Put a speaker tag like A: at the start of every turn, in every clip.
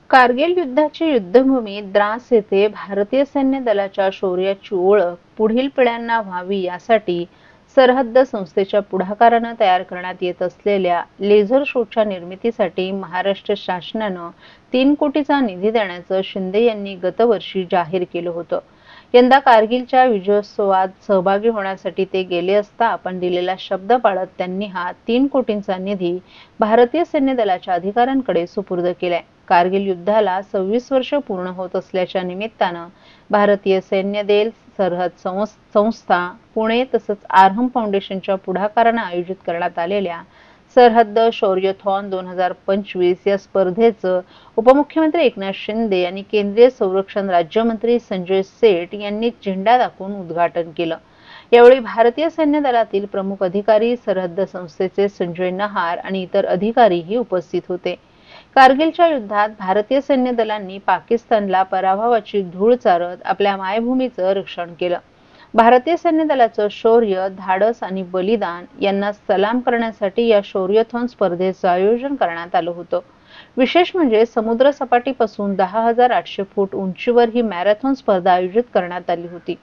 A: कारगिल युद्धाची युद्धभूमी द्रास येथे भारतीय सैन्य दलाच्या शौर्याची ओळख पुढील पिढ्यांना व्हावी यासाठी सरहद्द संस्थेच्या पुढाकाराने तयार करण्यात येत असलेल्या लेझर शोच्या निर्मितीसाठी महाराष्ट्र शासनाने 3 कोटीचा निधी देण्याचं शिंदे यांनी गतवर्षी जाहीर केलं होतं. यंदा कारगिलच्या विजयोत्सवात सहभागी होण्यासाठी ते गेले असता आपण दिलेला शब्द पाळत त्यांनी हा 3 कोटींचा निधी भारतीय सैन्य दलाच्या अधिकाऱ्यांकडे सुपूर्द केलाय. कारगिल युद्धाला 26 वर्ष पूर्ण होत असल्याच्या निमित्तानं भारतीय सैन्य दल, सरहद संस्था, पुणे तसंच आरहम फाउंडेशनच्या पुढाकाराने आयोजित करण्यात आलेल्या सरहद्द शौर्यथॉन 2025 या स्पर्धेचं उपमुख्यमंत्री एकनाथ शिंदे आणि केंद्रीय संरक्षण राज्यमंत्री संजय सेठ यांनी झेंडा दाखवून उद्घाटन केलं. यावेळी भारतीय सैन्य दलातील प्रमुख अधिकारी, सरहद्द संस्थेचे संजय नहार आणि इतर अधिकारीही उपस्थित होते. कारगिलच्या युद्धात भारतीय सैन्य दलांनी पाकिस्तानला पराभवाची धूळ चारत आपल्या मायभूमीचं रक्षण केलं. भारतीय सैन्य दलाचं शौर्य, धाडस आणि बलिदान यांना सलाम करण्यासाठी या शौर्यथॉन स्पर्धेचं आयोजन करण्यात आलं होतं. विशेष म्हणजे समुद्र सपाटीपासून 10,800 फूट उंचीवर ही मॅरेथॉन स्पर्धा आयोजित करण्यात आली होती.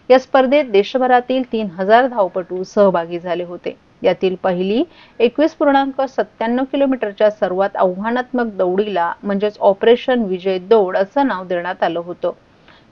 A: या स्पर्धेत देशभरातील 3,000 धावपटू सहभागी झाले होते. यातील पहिली 21.97 किलोमीटरच्या सर्वात आव्हानात्मक दौडीला म्हणजेच ऑपरेशन विजय दौड असं नाव देण्यात आलं होतं.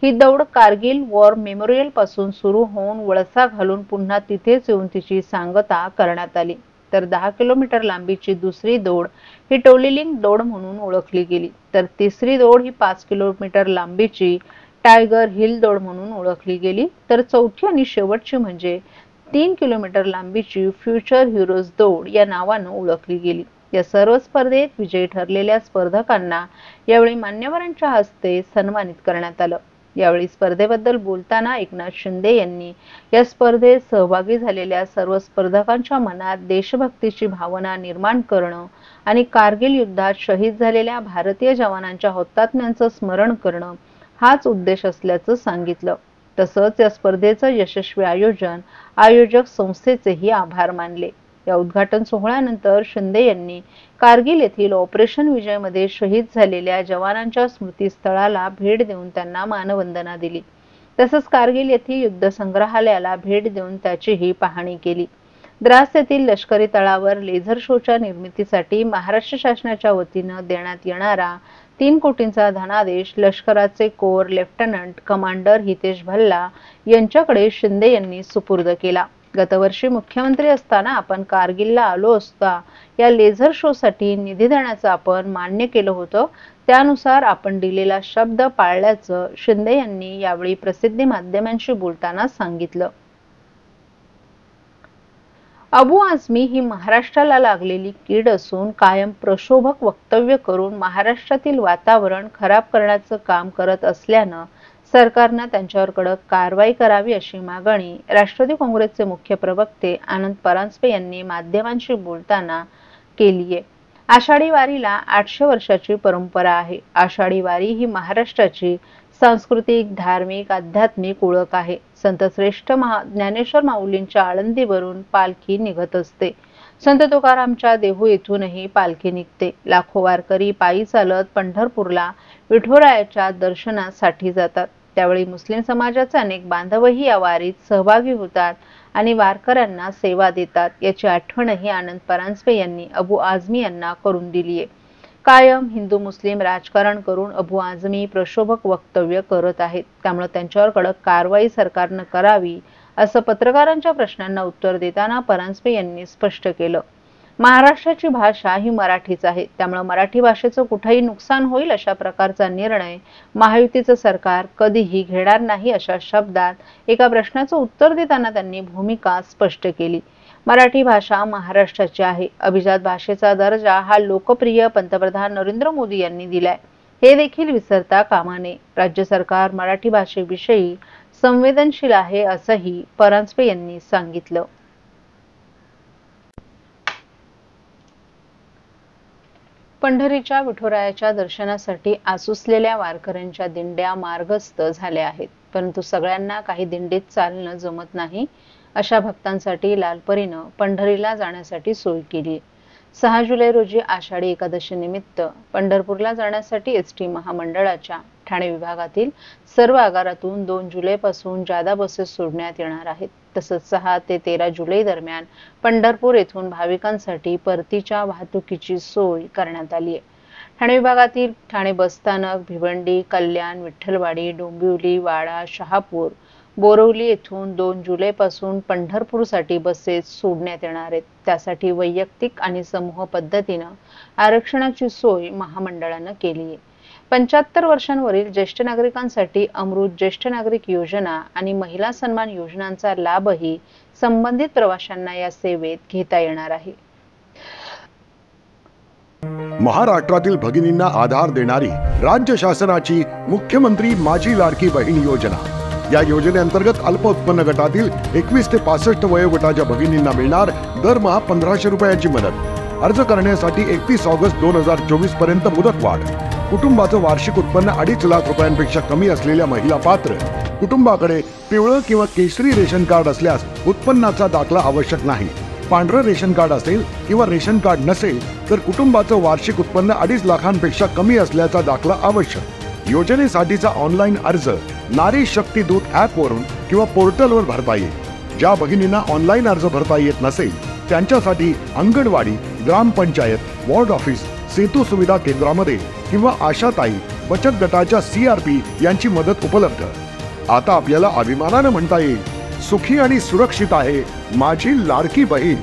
A: ही दौड कारगिल वॉर मेमोरियल पासून सुरू होऊन वळसा घालून पुन्हा तिथेच येऊन तिची सांगता करण्यात आली. तर 10 किलोमीटर लांबीची दुसरी दौड ही टोलिलिंग दौड म्हणून ओळखली गेली. तर तिसरी दौड ही 5 किलोमीटर लांबीची टायगर हिल दौड म्हणून ओळखली गेली. तर चौथी आणि शेवटची म्हणजे 3 किलोमीटर लांबीची फ्युचर हिरोज दौड या नावानं ओळखली गेली. या सर्व स्पर्धेत विजयी ठरलेल्या स्पर्धकांना यावेळी मान्यवरांच्या हस्ते सन्मानित करण्यात आलं. यावेळी स्पर्धेबद्दल बोलताना एकनाथ शिंदे यांनी या स्पर्धेत सहभागी झालेल्या सर्व स्पर्धकांच्या मनात देशभक्तीची भावना निर्माण करणं आणि कारगिल युद्धात शहीद झालेल्या भारतीय जवानांच्या हुतात्म्यांचं स्मरण करणं हाच उद्देश असल्याचं सांगितलं. तसंच या स्पर्धेचं यशस्वी आयोजक संस्थेचेही आभार मानले. या उद्घाटन सोहळ्यानंतर शिंदे यांनी कारगिल येथील ऑपरेशन विजयमध्ये शहीद झालेल्या जवानांच्या स्मृतीस्थळाला भेट देऊन त्यांना मानवंदना दिली. तसंच कारगिल येथील युद्ध संग्रहालयाला भेट देऊन त्याचीही पाहणी केली. द्रास येथील लष्करी तळावर लेझर शोच्या निर्मितीसाठी महाराष्ट्र शासनाच्या वतीनं देण्यात येणारा 3 कोटींचा धनादेश लष्कराचे core lieutenant commander Hitesh Bhalla यांच्याकडे शिंदे यांनी सुपूर्द केला. गतवर्षी मुख्यमंत्री असताना आपण कारगिलला आलो असता या लेझर शोसाठी निधी देण्याचं आपण मान्य केलं होतं. त्यानुसार आपण दिलेला शब्द पाळल्याचं शिंदे यांनी यावेळी प्रसिद्धी माध्यमांशी बोलताना सांगितलं. अबू आझमी ही महाराष्ट्राला लागलेली कीड असून कायम प्रक्षोभक वक्तव्य करून महाराष्ट्रातील वातावरण खराब करण्याचं काम करत असल्यानं सरकारनं त्यांच्यावर कडक कारवाई करावी अशी मागणी राष्ट्रवादी काँग्रेसचे मुख्य प्रवक्ते आनंद परांजपे यांनी माध्यमांशी बोलताना केली आहे. आषाढी वारीला 800 वर्षाची परंपरा आहे. आषाढी वारी ही महाराष्ट्राची सांस्कृतिक, धार्मिक, आध्यात्मिक ओळख आहे. संत श्रेष्ठ ज्ञानेश्वर माऊलींच्या आळंदीवरून पालखी निघत असते. संत तुकारामच्या देहू येथूनही पालखी निघते. लाखो वारकरी पायी चालत पंढरपूरला विठोरायाच्या दर्शनासाठी जातात. त्यावेळी मुस्लिम समाजाचे अनेक बांधवही या वारीत सहभागी होतात आणि वारकऱ्यांना सेवा देतात. याची आठवणही आनंद परांजपे यांनी अबू आझमी यांना करून दिली आहे. कायम हिंदू मुस्लिम राजकारण करून अबू आझमी प्रक्षोभक वक्तव्य करत आहेत. त्यामुळे त्यांच्यावर कडक कारवाई सरकारनं करावी असं पत्रकारांच्या प्रश्नांना उत्तर देताना परांजपे यांनी स्पष्ट केलं. महाराष्ट्राची भाषा ही मराठीच आहे. त्यामुळे मराठी भाषेचं कुठेही नुकसान होईल अशा प्रकारचा निर्णय महायुतीचं सरकार कधीही घेणार नाही अशा शब्दात एका प्रश्नाचं उत्तर देताना त्यांनी भूमिका स्पष्ट केली. मराठी भाषा महाराष्ट्राची आहे. अभिजात भाषेचा दर्जा हा लोकप्रिय पंतप्रधान नरेंद्र मोदी यांनी दिलाय. हे देखील विसरता कामा नये. राज्य सरकार मराठी भाषेविषयी संवेदनशील आहे असंही परांजपे यांनी सांगितलं. पंढरीच्या विठोरायाच्या दर्शनासाठी आसुसलेल्या वारकऱ्यांच्या दिंड्या मार्गस्थ झाल्या आहेत. परंतु सगळ्यांना काही दिंडीत चालणं जमत नाही. अशा भक्तांसाठी लालपरीनं पंढरीला जाण्यासाठी सोय केली. 6 जुलै रोजी आषाढी एकादशी निमित्त पंढरपूरला जाण्यासाठी एसटी महामंडळाच्या ठाणे विभागातील सर्व आगारातून 2 जुलैपासून जादा बसेस सोडण्यात येणार आहेत. तसंच 6 ते 13 जुलै दरम्यान पंढरपूर येथून भाविकांसाठी परतीच्या वाहतुकीची सोय करण्यात आली आहे. ठाणे विभागातील ठाणे बसस्थानक, भिवंडी, कल्याण, विठ्ठलवाडी, डोंबिवली, वाडा, शहापूर, बोरिवली येथून 2 जुलैपासून पंढरपूरसाठी बसेस सोडण्यात येणार आहेत. त्यासाठी वैयक्तिक आणि समूह पद्धतीनं आरक्षणाची सोय महामंडळानं केली आहे. 75 वर्षांवरील ज्येष्ठ नागरिकांसाठी अमृत ज्येष्ठ नागरिक योजना आणि महिला सन्मान योजनांचा लाभही संबंधित प्रवाशांना या सेवेत घेता येणार आहे.
B: महाराष्ट्रातील भगिनींना आधार देणारी राज्य शासनाची मुख्यमंत्री माझी लाडकी बहीण योजना. या योजनेअंतर्गत अल्प उत्पन्न गटातील 21 ते 65 वयोगटाच्या भगिनींना मिळणार दरमहा 1500 रुपयांची मदत. अर्ज करण्यासाठी 31 ऑगस्ट 2024 पर्यंत मुदतवाढ. कुटुंबाचं वार्षिक उत्पन्न 2.5 लाख रुपयांपेक्षा कमी असलेल्या महिला पात्र. कुटुंबाकडे पिवळं किंवा केशरी रेशन कार्ड असल्यास उत्पन्नाचा दाखला आवश्यक नाही. पांढरं रेशन कार्ड असेल किंवा रेशन कार्ड नसेल तर कुटुंबाचं वार्षिक उत्पन्न 2.5 लाखांपेक्षा कमी असल्याचा दाखला आवश्यक. योजनेसाठीचा ऑनलाईन अर्ज नारी शक्ती दूत ॲप वरून किंवा पोर्टलवर भरता येईल. ज्या भगिनींना ऑनलाईन अर्ज भरता येत नसेल त्यांच्यासाठी अंगणवाडी, ग्रामपंचायत, वॉर्ड ऑफिस, सेतू सुविधा केंद्रामध्ये किंवा आशाताई बचत गटाच्या CRP यांची मदत उपलब्ध. आता आपल्याला अभिमानानं म्हणता येईल, सुखी आणि सुरक्षित आहे माझी लाडकी बहीण.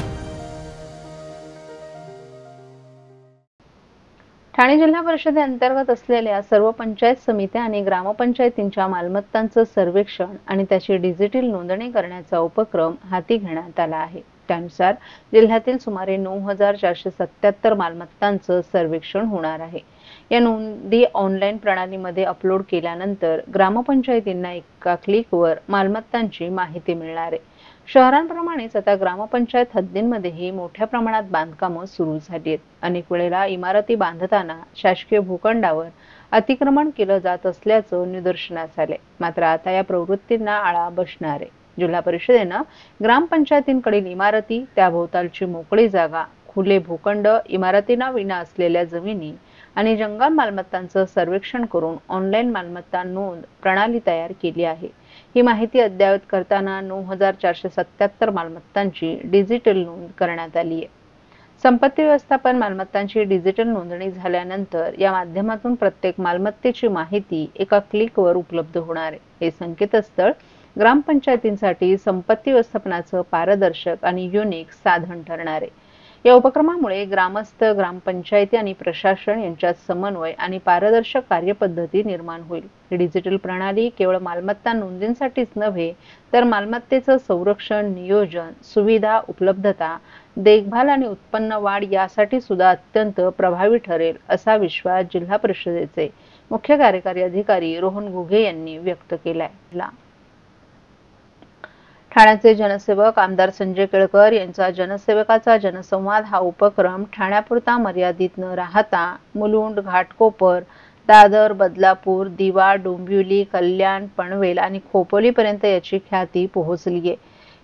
A: ठाणे जिल्हा परिषदेअंतर्गत असलेल्या सर्व पंचायत समित्या आणि ग्रामपंचायतींच्या मालमत्तांचं सर्वेक्षण आणि त्याची डिजिटल नोंदणी करण्याचा उपक्रम हाती घेण्यात आला आहे. त्यानुसार जिल्ह्यातील सुमारे 9477 मालमत्तांचं सर्वेक्षण होणार आहे. या नोंदी ऑनलाईन प्रणालीमध्ये अपलोड केल्यानंतर ग्रामपंचायतींना एका क्लिकवर मालमत्तांची माहिती मिळणार आहे. शहरांप्रमाणेच आता ग्रामपंचायत हद्दींमध्येही मोठ्या प्रमाणात बांधकामं सुरू झाली आहेत. अनेक वेळेला इमारती बांधताना शासकीय भूखंडावर अतिक्रमण केलं जात असल्याचं निदर्शनास आले. मात्र आता या प्रवृत्तींना आळा बसणार आहे. जिल्हा परिषदेनं ग्रामपंचायतींकडील इमारती, त्याभोवतालची मोकळी जागा, खुले भूखंड, इमारतींना विना असलेल्या जमिनी आणि जंगल मालमत्तांचं सर्वेक्षण करून ऑनलाईन मालमत्ता नोंद प्रणाली तयार केली आहे. ही माहिती अद्ययावत करताना 9477 मालमत्तांची डिजिटल नोंद करण्यात आली आहे. संपत्ती व्यवस्थापन मालमत्तांची डिजिटल नोंदणी झाल्यानंतर या माध्यमातून प्रत्येक मालमत्तेची माहिती एका क्लिकवर उपलब्ध होणार आहे. हे संकेतस्थळ ग्रामपंचायतींसाठी संपत्ती व्यवस्थापनाचं पारदर्शक आणि युनिक साधन ठरणार आहे. या उपक्रमामुळे ग्रामस्थ, ग्रामपंचायती आणि प्रशासन यांच्यात समन्वय आणि पारदर्शक कार्यपद्धती निर्माण होईल. ही डिजिटल प्रणाली केवळ मालमत्ता नोंदींसाठीच नव्हे तर मालमत्तेचं संरक्षण, नियोजन, सुविधा, उपलब्धता, देखभाल आणि उत्पन्न वाढ यासाठी सुद्धा अत्यंत प्रभावी ठरेल असा विश्वास जिल्हा परिषदेचे मुख्य कार्यकारी अधिकारी रोहन घुगे यांनी व्यक्त केलाय. ठाण्याचे जनसेवक आमदार संजय केळकर यांचा जनसेवकाचा जनसंवाद हा उपक्रम ठाण्यापुरता मर्यादित न राहता मुलुंड, घाटकोपर, दादर, बदलापूर, दिवा, डोंबिवली, कल्याण, पनवेल आणि खोपोलीपर्यंत याची ख्याती पोहोचली आहे.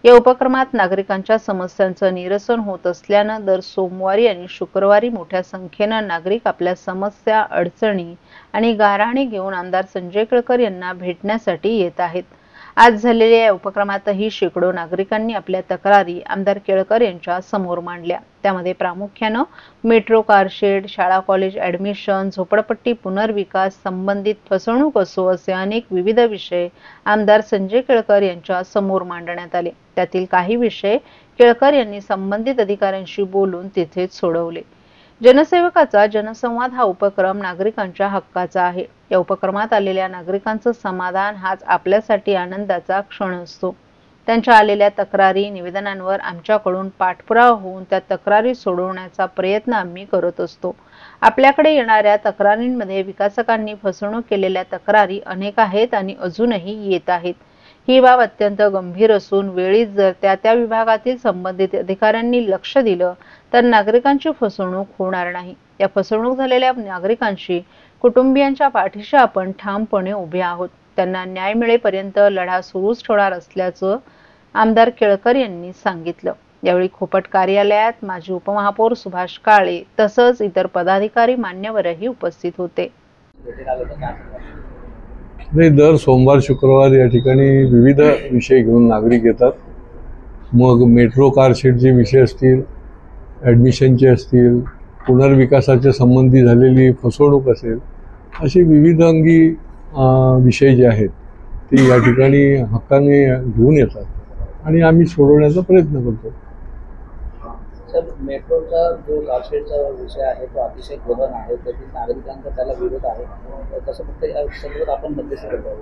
A: या उपक्रमात नागरिकांच्या समस्यांचं निरसन होत असल्यानं दर सोमवारी आणि शुक्रवारी मोठ्या संख्येनं नागरिक आपल्या समस्या, अडचणी आणि गाऱ्हाणी घेऊन आमदार संजय केळकर यांना भेटण्यासाठी येत आहेत. आज झालेल्या या उपक्रमातही शेकडो नागरिकांनी आपल्या तक्रारी आमदार केळकर यांच्या समोर मांडल्या. त्यामध्ये प्रामुख्यानं मेट्रो कारशेड, शाळा कॉलेज ऍडमिशन, झोपडपट्टी पुनर्विकास, संबंधित फसवणूक असो असे अनेक विविध विषय आमदार संजय केळकर यांच्या समोर मांडण्यात आले. त्यातील काही विषय केळकर यांनी संबंधित अधिकाऱ्यांशी बोलून तिथेच सोडवले. जनसेवकाचा जनसंवाद हा उपक्रम नागरिकांच्या हक्काचा आहे. या उपक्रमात आलेल्या नागरिकांचं समाधान हाच आपल्यासाठी आनंदाचा क्षण असतो. त्यांच्या आलेल्या तक्रारी, निवेदनांवर आमच्याकडून पाठपुरावा होऊन त्या तक्रारी सोडवण्याचा प्रयत्न आम्ही करत असतो. आपल्याकडे येणाऱ्या तक्रारींमध्ये विकासकांनी फसवणूक केलेल्या तक्रारी अनेक आहेत आणि अजूनही येत आहेत. ही बाब अत्यंत गंभीर असून वेळीच जर त्या विभागातील संबंधित अधिकाऱ्यांनी लक्ष दिलं तर नागरिकांची फसवणूक होणार नाही. या फसवणूक झालेल्या नागरिकांशी कुटुंबियांच्या पाठीशी आपण ठामपणे उभे आहोत. त्यांना न्याय मिळेपर्यंत लढा सुरूच ठेवणार असल्याचं आमदार केळकर यांनी सांगितलं. यावेळी खोपट कार्यालयात माजी उपमहापौर सुभाष काळे तसंच इतर पदाधिकारी मान्यवरही उपस्थित होते.
C: दर सोमवार शुक्रवार या ठिकाणी विविध विषय घेऊन नागरिक येतात. मग मेट्रो कारशेडचे विषय असतील, ॲडमिशनचे असतील, पुनर्विकासाच्या संबंधी झालेली फसवणूक असेल, असे विविध अंगी विषय जे आहेत ते या ठिकाणी हक्काने घेऊन येतात आणि आम्ही सोडवण्याचा प्रयत्न करतो.
D: सर, मेट्रोचा जो कारशेडचा विषय आहे तो अतिशय गहन आहे, त्यातील नागरिकांचा त्याला विरोध आहे, तसं फक्त या संदर्भात आपण मध्यस्थी करतो.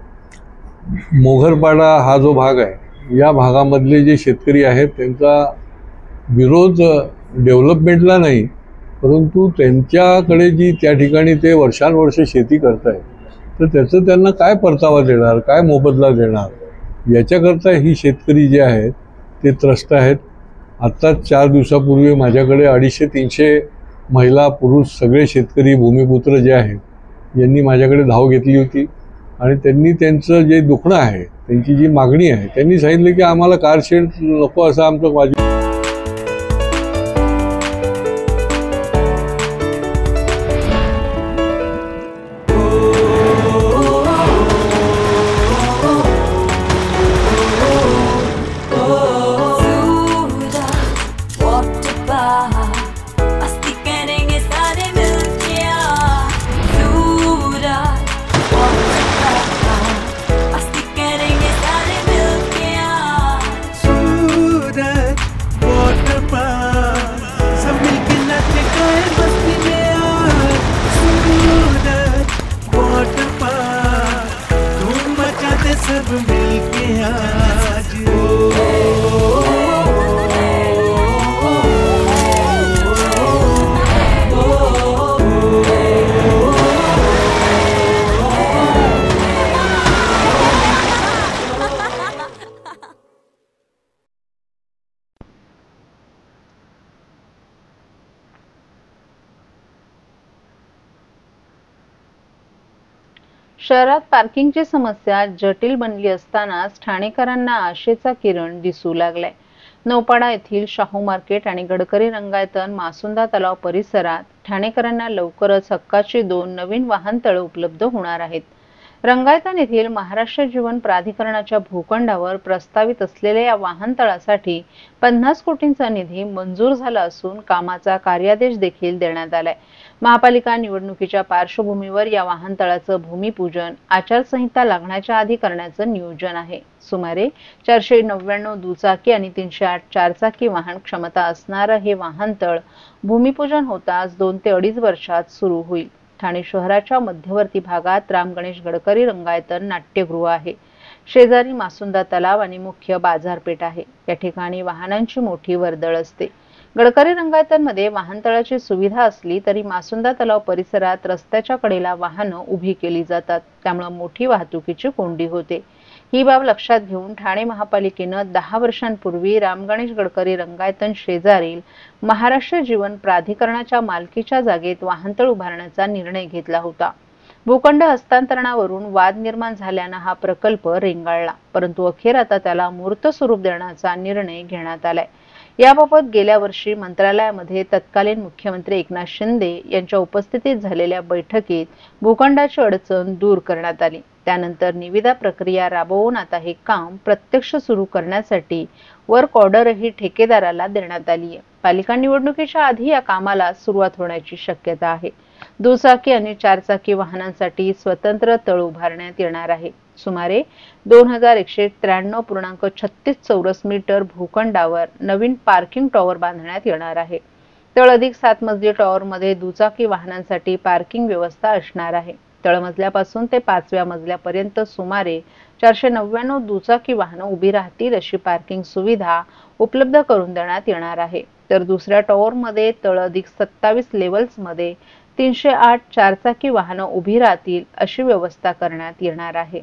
C: मोघरपाडा हा जो भाग आहे, या भागामधले जे शेतकरी आहेत त्यांचा विरोध डेव्हलपमेंटला नाही, परंतु त्यांच्याकडे जी त्या ठिकाणी ते वर्षानुवर्ष शेती करत आहेत तर त्याचं त्यांना काय परतावा देणार, काय मोबदला देणार, याच्याकरता ही शेतकरी जे आहेत ते त्रस्त आहेत. आत्ताच 4 दिवसापूर्वी माझ्याकडे 250-300 महिला पुरुष सगळे शेतकरी भूमिपुत्र जे आहेत यांनी माझ्याकडे धाव घेतली होती आणि त्यांनी त्यांचं जे दुखणं आहे, त्यांची जी मागणी आहे, त्यांनी सांगितलं की आम्हाला कारशेड नको असं आमचं वाजव.
E: सब मिलके आज
A: शहरात पार्किंगची समस्या जटिल बनली असतानाच ठाणेकरांना आशेचा किरण दिसू लागलाय. नौपाडा येथील शाहू मार्केट आणि गडकरी रंगायतन मासुंदा तलाव परिसरात ठाणेकरांना लवकरच हक्काची 2 नवीन वाहनतळे उपलब्ध होणार आहेत. रंगायतन येथील महाराष्ट्र जीवन प्राधिकरणाच्या भूखंडावर प्रस्तावित असलेल्या या वाहनतळासाठी 50 कोटींचा निधी मंजूर झाला असून कामाचा कार्यादेश देखील देण्यात आलाय. महापालिका निवडणुकीच्या पार्श्वभूमीवर या वाहनतळाचं भूमिपूजन आचारसंहिता लागण्याच्या आधी करण्याचं नियोजन आहे. सुमारे 499 दुचाकी आणि 308 चारचाकी वाहन क्षमता असणारं हे वाहनतळ भूमिपूजन होताच 2 ते 2.5 वर्षात सुरू होईल. ठाणे शहराच्या मध्यवर्ती भागात राम गणेश गडकरी रंगायतन नाट्यगृह आहे. शेजारी मासुंदा तलाव आणि मुख्य बाजारपेठ आहे. या ठिकाणी वाहनांची मोठी वर्दळ असते. गडकरी रंगायतनमध्ये वाहनतळाची सुविधा असली तरी मासुंदा तलाव परिसरात रस्त्याच्या कडेला वाहनं उभी केली जातात, त्यामुळे मोठी वाहतुकीची कोंडी होते. ही बाब लक्षात घेऊन ठाणे महापालिकेनं 10 वर्षांपूर्वी राम गणेश गडकरी रंगायतन शेजारील महाराष्ट्र जीवन प्राधिकरणाच्या मालकीच्या जागेत वाहनतळ उभारण्याचा निर्णय घेतला होता. भूखंड हस्तांतरणावरून वाद निर्माण झाल्यानं हा प्रकल्प रेंगाळला, परंतु अखेर आता त्याला मूर्त स्वरूप देण्याचा निर्णय घेण्यात आलाय. याबाबत गेल्या वर्षी मंत्रालयामध्ये तत्कालीन मुख्यमंत्री एकनाथ शिंदे यांच्या उपस्थितीत झालेल्या बैठकीत भूखंडाची अडचण दूर करण्यात आली. त्यानंतर निविदा प्रक्रिया राबवून आता हे काम प्रत्यक्ष सुरू करण्यासाठी वर्क ऑर्डरही ठेकेदाराला देण्यात आली आहे. पालिका निवडणुकीच्या आधी या कामाला सुरुवात होण्याची शक्यता आहे. दुचाकी आणि चारचाकी वाहनांसाठी स्वतंत्र तळ उभारण्यात येणार आहे. सुमारे 2193.36 चौरस मीटर भूखंडावर नवीन पार्किंग टॉवर बांधण्यात येणार आहे. तळअधिक 7 मजली टॉवरमध्ये दुचाकी वाहनांसाठी पार्किंग व्यवस्था असणार आहे. तळमजल्यापासून ते 5व्या मजल्यापर्यंत सुमारे 499 दुचाकी वाहनं उभी राहतील अशी पार्किंग सुविधा उपलब्ध करून देण्यात येणार आहे. तर दुसऱ्या टॉवरमध्ये तळअधिक 27 लेव्हल्समध्ये 308 चारचाकी वाहनं उभी राहतील अशी व्यवस्था करण्यात येणार आहे.